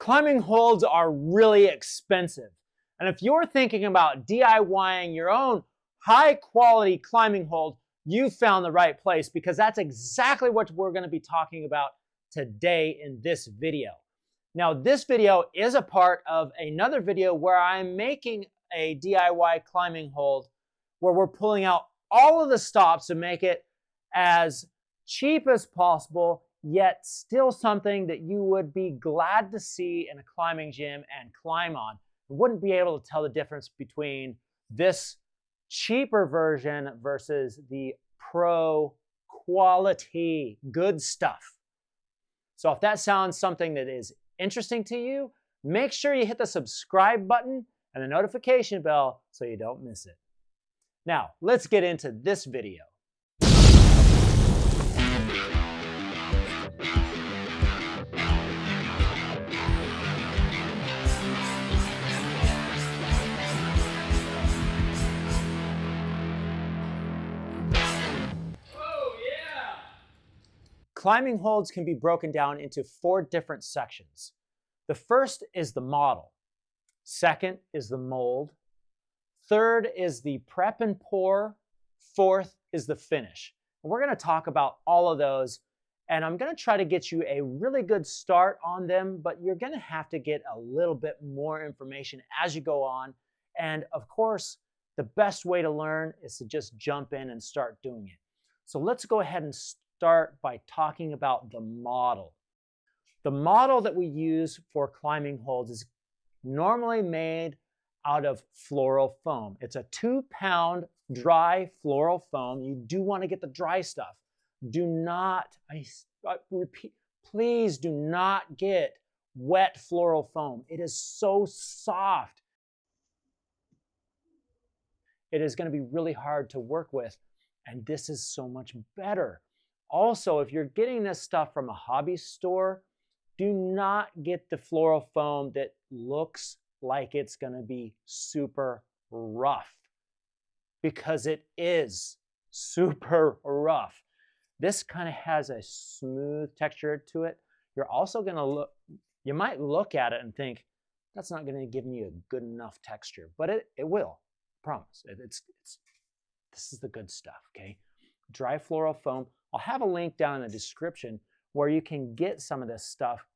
Climbing holds are really expensive. And if you're thinking about DIYing your own high quality climbing hold, you found the right place, because that's exactly what we're going to be talking about today in this video. Now, this video is a part of another video where I'm making a DIY climbing hold where we're pulling out all of the stops to make it as cheap as possible, yet still something that you would be glad to see in a climbing gym and climb on. You wouldn't be able to tell the difference between this cheaper version versus the pro quality good stuff. So if that sounds something that is interesting to you, make sure you hit the subscribe button and the notification bell so you don't miss it. Now, let's get into this video. Climbing holds can be broken down into 4 different sections. The first is the model. Second is the mold. Third is the prep and pour. Fourth is the finish. And we're going to talk about all of those, and I'm going to try to get you a really good start on them, but you're going to have to get a little bit more information as you go on. And of course, the best way to learn is to just jump in and start doing it. So let's go ahead and start by talking about the model. The model that we use for climbing holds is normally made out of floral foam. It's a 2-pound dry floral foam. You do want to get the dry stuff. Do not, I repeat, please do not get wet floral foam. It is so soft. It is going to be really hard to work with, and this is so much better. Also, if you're getting this stuff from a hobby store, do not get the floral foam that looks like it's going to be super rough, because it is super rough. This kind of has a smooth texture to it. You're also going to you might look at it and think, that's not going to give me a good enough texture, but it will, I promise. This is the good stuff, okay? Dry floral foam. I'll have a link down in the description where you can get some of this stuff.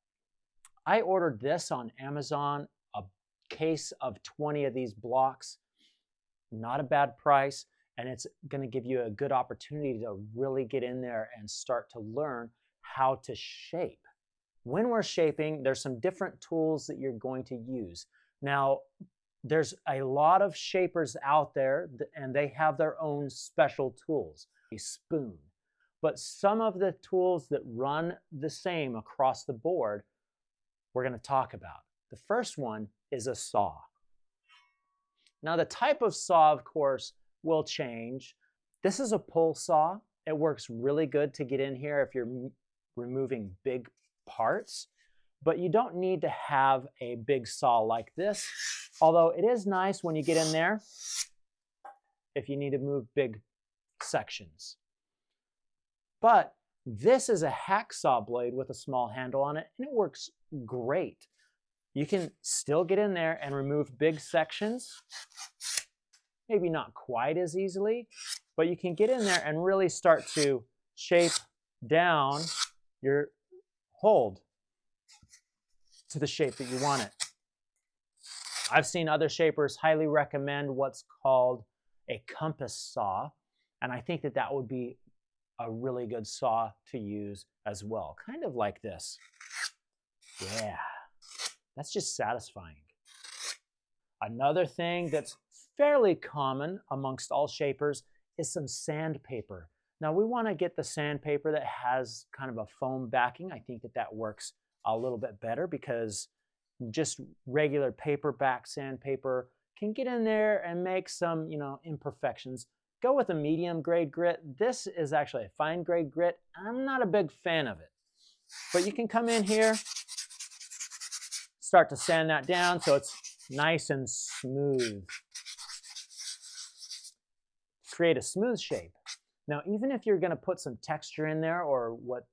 I ordered this on Amazon, a case of 20 of these blocks. Not a bad price, and it's going to give you a good opportunity to really get in there and start to learn how to shape. When we're shaping, there's some different tools that you're going to use. Now, there's a lot of shapers out there, and they have their own special tools. A spoon. But some of the tools that run the same across the board, we're going to talk about. The first one is a saw. Now, the type of saw, of course, will change. This is a pull saw. It works really good to get in here if you're removing big parts, but you don't need to have a big saw like this, although it is nice when you get in there if you need to move big sections. But this is a hacksaw blade with a small handle on it, and it works great. You can still get in there and remove big sections, maybe not quite as easily, but you can get in there and really start to shape down your hold to the shape that you want it. I've seen other shapers highly recommend what's called a compass saw, and I think that that would be a really good saw to use as well. Kind of like this. Yeah, that's just satisfying. Another thing that's fairly common amongst all shapers is some sandpaper. Now, we want to get the sandpaper that has kind of a foam backing. I think that that works a little bit better, because just regular paperback sandpaper can get in there and make some, imperfections. Go with a medium grade grit. This is actually a fine grade grit. I'm not a big fan of it, but you can come in here, start to sand that down so it's nice and smooth. Create a smooth shape. Now, even if you're going to put some texture in there, or what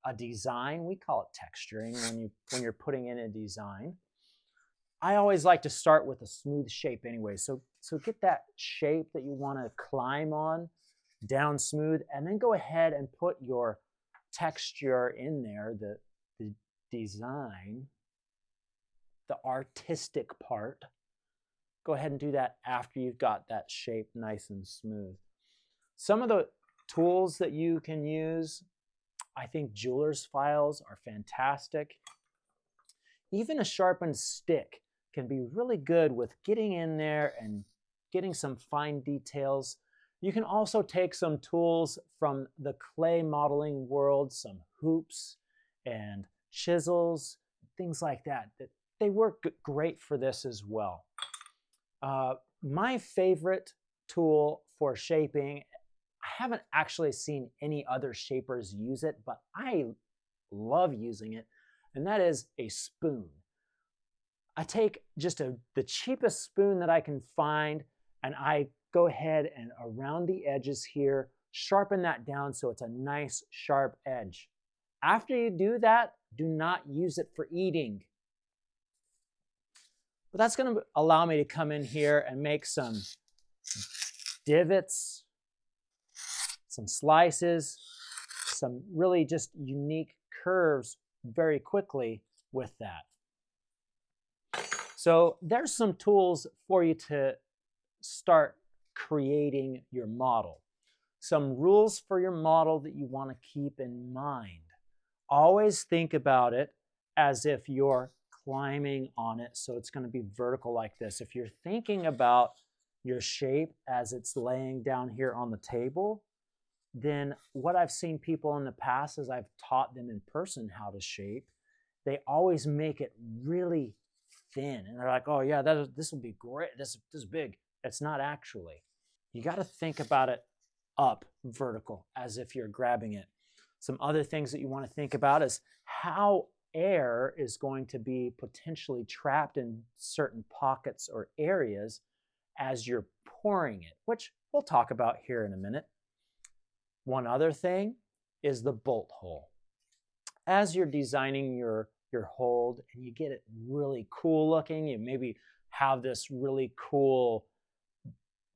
a design. We call it texturing when you're putting in a design. I always like to start with a smooth shape anyway. So get that shape that you want to climb on down smooth, and then go ahead and put your texture in there, the design, the artistic part. Go ahead and do that after you've got that shape nice and smooth. Some of the tools that you can use, I think jeweler's files are fantastic. Even a sharpened stick can be really good with getting in there and getting some fine details. You can also take some tools from the clay modeling world, some hoops and chisels, things like that. They work great for this as well. My favorite tool for shaping, I haven't actually seen any other shapers use it, but I love using it, and that is a spoon. I take just the cheapest spoon that I can find, and I go ahead and around the edges here, sharpen that down so it's a nice sharp edge. After you do that, do not use it for eating. But that's going to allow me to come in here and make some divots, some slices, some really just unique curves very quickly with that. So there's some tools for you to start creating your model. Some rules for your model that you want to keep in mind. Always think about it as if you're climbing on it, so it's going to be vertical like this. If you're thinking about your shape as it's laying down here on the table, then what I've seen people in the past as I've taught them in person how to shape, they always make it really thin. And they're like, oh yeah, this will be great. This is big. It's not actually. You got to think about it up vertical as if you're grabbing it. Some other things that you want to think about is how air is going to be potentially trapped in certain pockets or areas as you're pouring it, which we'll talk about here in a minute. One other thing is the bolt hole. As you're designing your hold and you get it really cool looking, you maybe have this really cool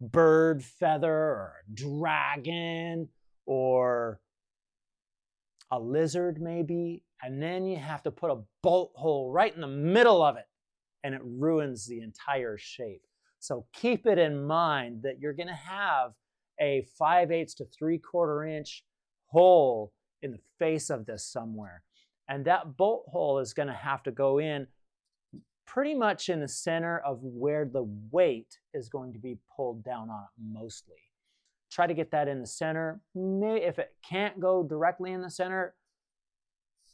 bird feather or a dragon or a lizard maybe, and then you have to put a bolt hole right in the middle of it and it ruins the entire shape. So keep it in mind that you're going to have a 5/8 to 3/4 inch hole in the face of this somewhere. And that bolt hole is going to have to go in pretty much in the center of where the weight is going to be pulled down on it mostly. Try to get that in the center. Maybe if it can't go directly in the center,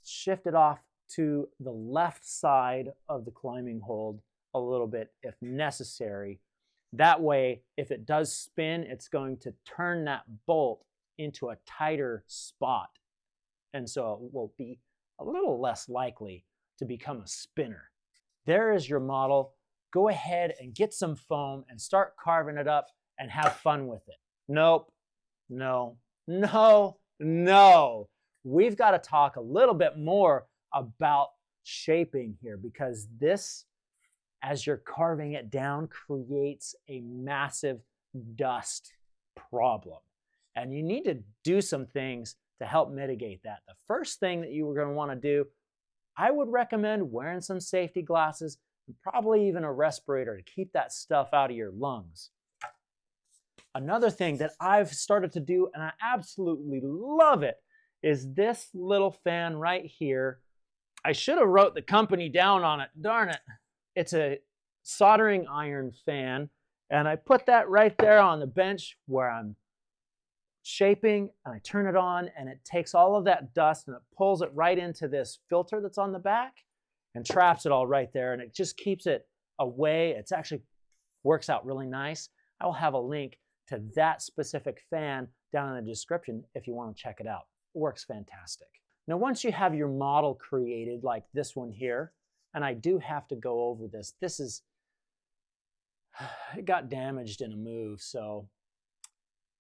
shift it off to the left side of the climbing hold a little bit if necessary. That way, if it does spin, it's going to turn that bolt into a tighter spot. And so it will be a little less likely to become a spinner. There is your model. Go ahead and get some foam and start carving it up and have fun with it. Nope, no, no, no. We've got to talk a little bit more about shaping here, because this, as you're carving it down, creates a massive dust problem. And you need to do some things to help mitigate that. The first thing that you were going to want to do, I would recommend wearing some safety glasses and probably even a respirator to keep that stuff out of your lungs. Another thing that I've started to do, and I absolutely love it, is this little fan right here. I should have wrote the company down on it, darn it. It's a soldering iron fan, and I put that right there on the bench where I'm shaping, and I turn it on, and it takes all of that dust and it pulls it right into this filter that's on the back and traps it all right there, and it just keeps it away. It's actually works out really nice. I will have a link to that specific fan down in the description if you want to check it out. It works fantastic. Now, once you have your model created like this one here, and I do have to go over this. It got damaged in a move, so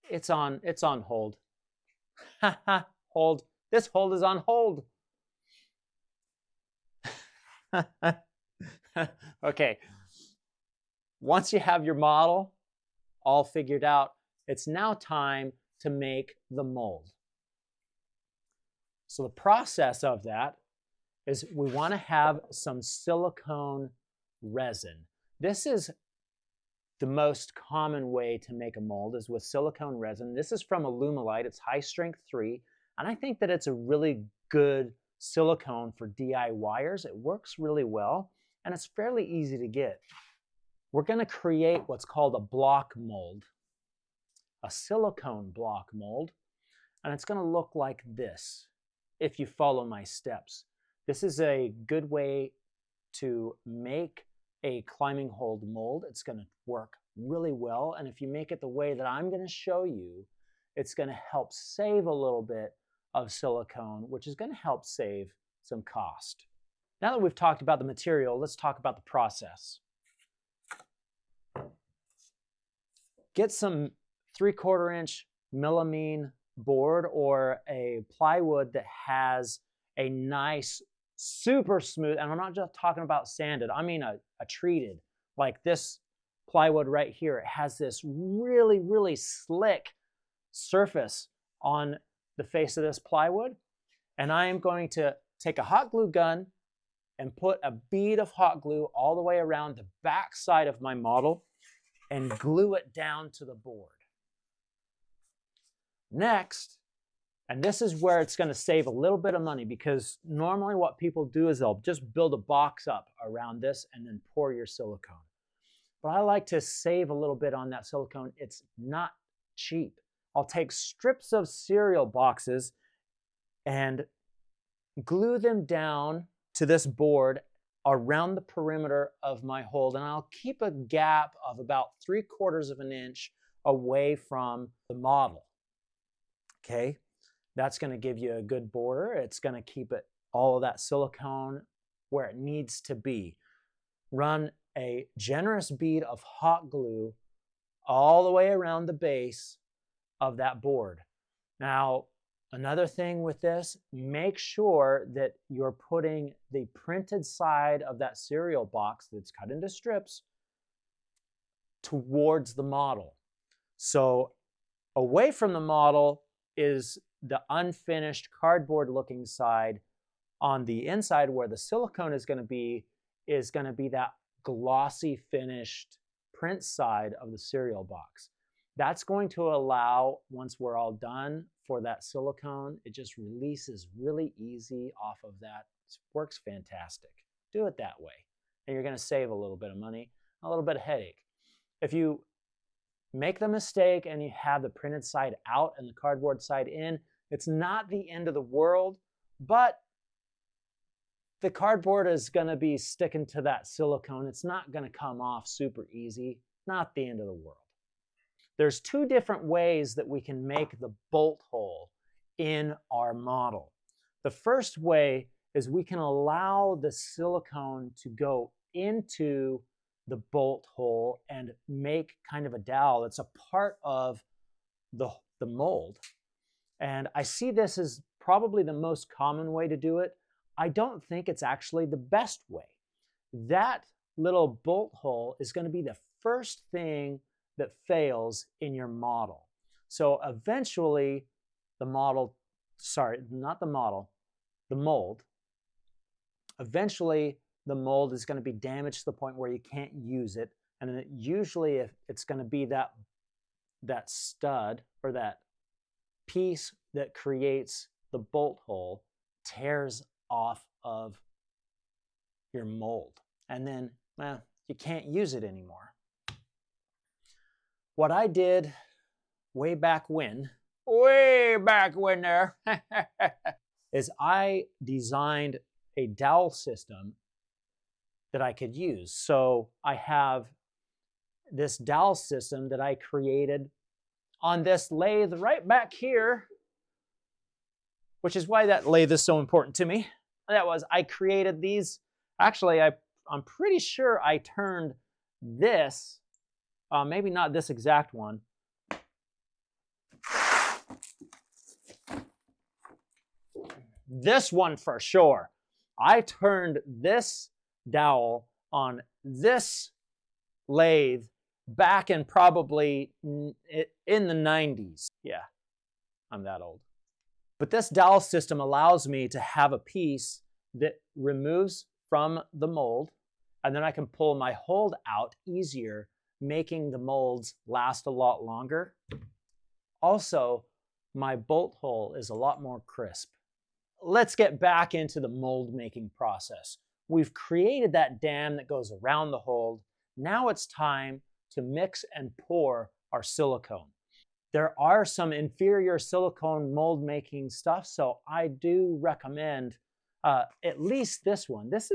it's on hold. Hold This hold is on hold. Okay. Once you have your model all figured out, it's now time to make the mold. So the process of that is we want to have some silicone resin. This is the most common way to make a mold is with silicone resin. This is from Alumilite. It's high strength 3. And I think that it's a really good silicone for DIYers. It works really well and it's fairly easy to get. We're going to create what's called a block mold, a silicone block mold, and it's going to look like this if you follow my steps. This is a good way to make a climbing hold mold. It's going to work really well, and if you make it the way that I'm going to show you, it's going to help save a little bit of silicone, which is going to help save some cost. Now that we've talked about the material, let's talk about the process. Get some 3/4 inch melamine board or a plywood that has a nice, super smooth, and I'm not just talking about sanded, I mean a treated, like this plywood right here. It has this really, really slick surface on the face of this plywood. And I am going to take a hot glue gun and put a bead of hot glue all the way around the back side of my model and glue it down to the board. Next, and this is where it's going to save a little bit of money, because normally what people do is they'll just build a box up around this and then pour your silicone. But I like to save a little bit on that silicone. It's not cheap. I'll take strips of cereal boxes and glue them down to this board around the perimeter of my hold, and I'll keep a gap of about 3/4 of an inch away from the model. Okay, that's going to give you a good border. It's going to keep it, all of that silicone where it needs to be. Run a generous bead of hot glue all the way around the base of that board. Now, another thing with this, make sure that you're putting the printed side of that cereal box that's cut into strips towards the model. So away from the model is the unfinished cardboard looking side. On the inside where the silicone is going to be that glossy finished print side of the cereal box. That's going to allow, once we're all done, for that silicone, it just releases really easy off of that. It works fantastic. Do it that way. And you're going to save a little bit of money, a little bit of headache. If you make the mistake and you have the printed side out and the cardboard side in, it's not the end of the world, but the cardboard is going to be sticking to that silicone. It's not going to come off super easy. Not the end of the world. There's two different ways that we can make the bolt hole in our model. The first way is we can allow the silicone to go into the bolt hole and make kind of a dowel. It's a part of the mold. And I see this as probably the most common way to do it. I don't think it's actually the best way. That little bolt hole is going to be the first thing that fails in your model. So eventually the mold, eventually the mold is going to be damaged to the point where you can't use it. And then usually if it's going to be that stud or that piece that creates the bolt hole tears off of your mold. And then, well, you can't use it anymore. What I did way back when there, is I designed a dowel system that I could use. So I have this dowel system that I created on this lathe right back here, which is why that lathe is so important to me. That was, I created these. Actually, I'm pretty sure I turned this, maybe not this exact one. this one for sure. I turned this dowel on this lathe back in probably in the 90s. Yeah, I'm that old. But this dowel system allows me to have a piece that removes from the mold, and then I can pull my hold out easier, making the molds last a lot longer. Also, my bolt hole is a lot more crisp. Let's get back into the mold making process. We've created that dam that goes around the hold. Now it's time to mix and pour our silicone. There are some inferior silicone mold making stuff, so I do recommend at least this one. This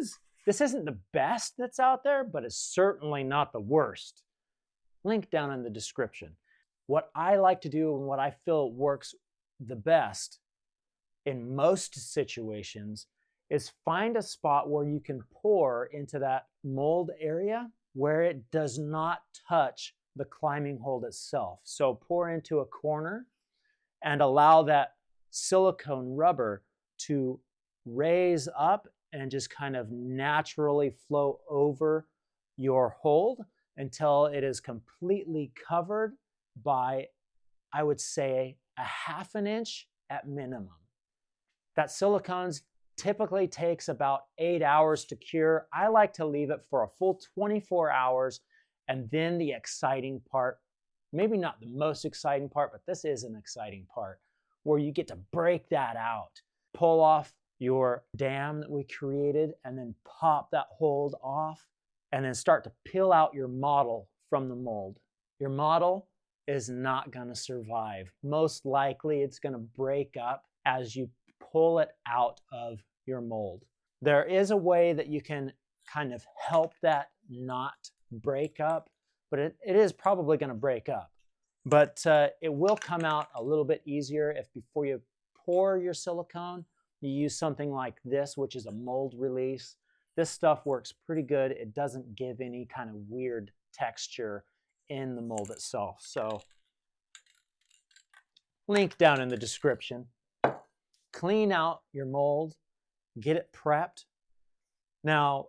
isn't the best that's out there, but it's certainly not the worst. Link down in the description. What I like to do and what I feel works the best in most situations is find a spot where you can pour into that mold area where it does not touch the climbing hold itself. So pour into a corner and allow that silicone rubber to raise up and just kind of naturally flow over your hold until it is completely covered by, I would say, a ½ inch at minimum. That silicones typically takes about 8 hours to cure. I like to leave it for a full 24 hours, and then the exciting part, maybe not the most exciting part, but this is an exciting part, where you get to break that out. Pull off your dam that we created, and then pop that hold off, and then start to peel out your model from the mold. Your model is not going to survive. Most likely it's going to break up as you pull it out of your mold. There is a way that you can kind of help that not break up, but it is probably going to break up. But it will come out a little bit easier if before you pour your silicone, you use something like this, which is a mold release. This stuff works pretty good. It doesn't give any kind of weird texture in the mold itself. So link down in the description. Clean out your mold, get it prepped. Now,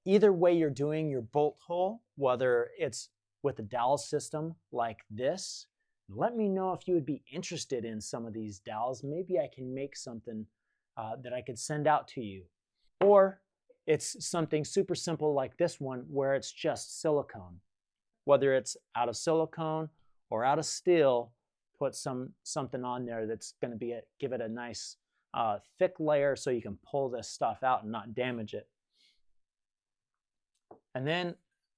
either way you're doing your bolt hole, whether it's with a dowel system like this, let me know if you would be interested in some of these dowels. Maybe I can make something that I could send out to you. Or it's something super simple like this one where it's just silicone. Whether it's out of silicone or out of steel, put something on there that's going to give it a nice thick layer so you can pull this stuff out and not damage it. And then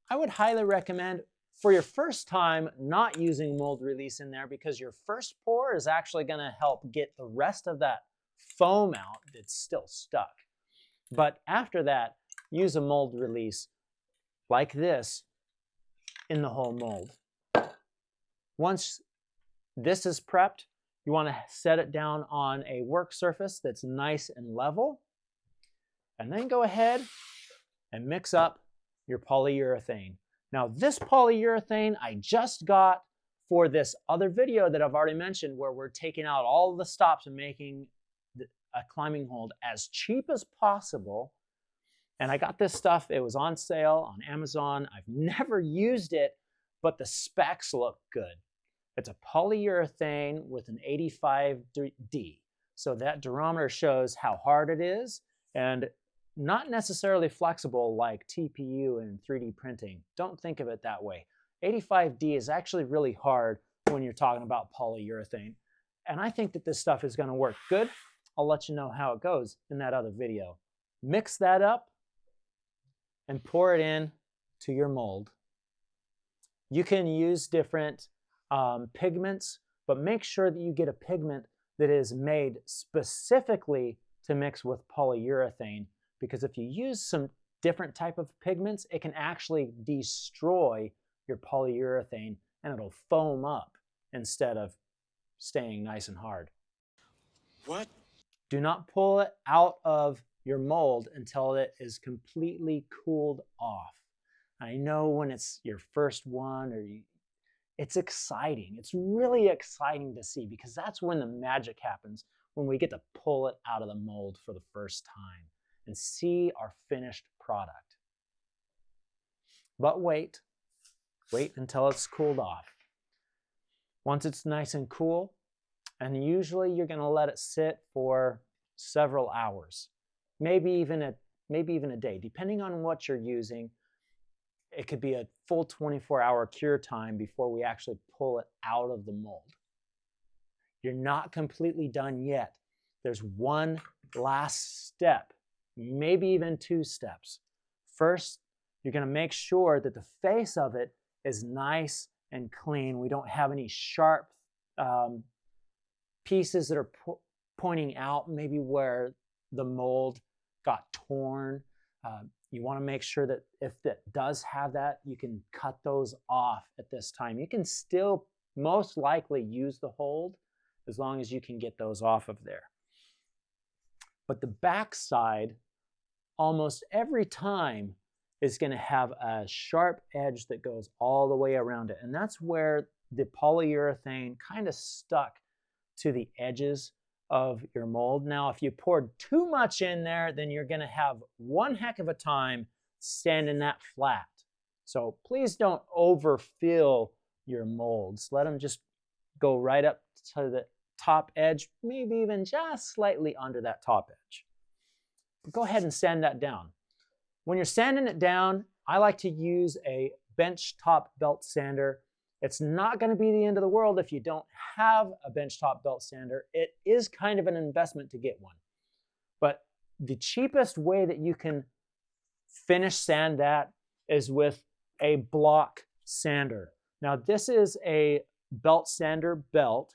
I would highly recommend for your first time not using mold release in there, because your first pour is actually going to help get the rest of that foam out that's still stuck. But after that, use a mold release like this in the whole mold. Once this is prepped, you want to set it down on a work surface that's nice and level, and then go ahead and mix up your polyurethane. Now, this polyurethane I just got for this other video that I've already mentioned, where we're taking out all the stops and making a climbing hold as cheap as possible. And I got this stuff, it was on sale on Amazon. I've never used it, but the specs look good. It's a polyurethane with an 85D. So that durometer shows how hard it is, and not necessarily flexible like TPU and 3D printing. Don't think of it that way. 85D is actually really hard when you're talking about polyurethane. And I think that this stuff is going to work good. I'll let you know how it goes in that other video. Mix that up and pour it in to your mold. You can use different pigments, but make sure that you get a pigment that is made specifically to mix with polyurethane, because if you use some different type of pigments, it can actually destroy your polyurethane and it'll foam up instead of staying nice and hard. What? Do not pull it out of your mold until it is completely cooled off. I know when it's your first one, it's exciting. It's really exciting to see, because that's when the magic happens. when we get to pull it out of the mold for the first time and see our finished product. But wait until it's cooled off. Once it's nice and cool, and usually you're going to let it sit for several hours, maybe even a day, depending on what you're using. It could be a full 24-hour cure time before we actually pull it out of the mold. You're not completely done yet. There's one last step, maybe even 2 steps. First, you're going to make sure that the face of it is nice and clean. We don't have any sharp pieces that are pointing out, maybe where the mold got torn. You want to make sure that if it does have that, you can cut those off at this time. You can still most likely use the hold as long as you can get those off of there. But the back side, almost every time, is going to have a sharp edge that goes all the way around it. And that's where the polyurethane kind of stuck to the edges of your mold. Now, if you poured too much in there, then you're going to have one heck of a time sanding that flat. So please don't overfill your molds. Let them just go right up to the top edge, maybe even just slightly under that top edge. But go ahead and sand that down. When you're sanding it down, I like to use a bench top belt sander. It's not going to be the end of the world if you don't have a benchtop belt sander. It is kind of an investment to get one. But the cheapest way that you can finish sand that is with a block sander. Now, this is a belt sander belt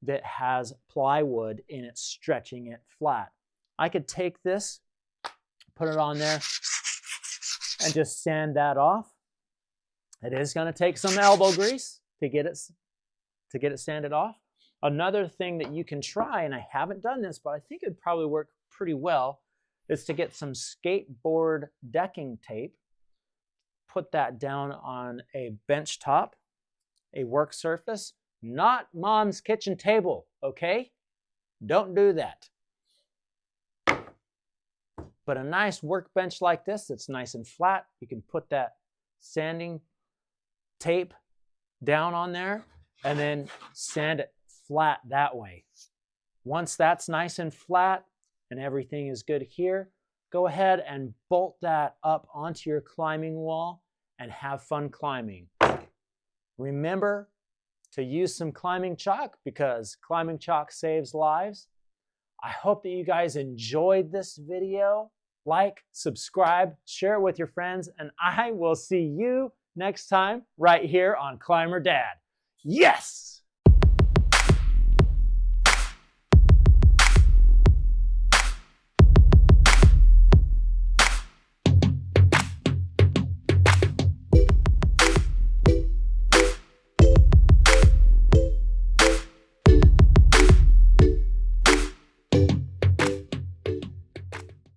that has plywood in it, stretching it flat. I could take this, put it on there, and just sand that off. It is going to take some elbow grease to get it sanded off. Another thing that you can try, and I haven't done this, but I think it'd probably work pretty well, is to get some skateboard decking tape, put that down on a bench top, a work surface, not mom's kitchen table, okay? Don't do that. But a nice workbench like this that's nice and flat, you can put that sanding tape down on there and then sand it flat that way. Once that's nice and flat and everything is good here, go ahead and bolt that up onto your climbing wall and have fun climbing. Remember to use some climbing chalk because climbing chalk saves lives. I hope that you guys enjoyed this video. Like, subscribe, share it with your friends, and I will see you next time right here on Climber Dad. Yes!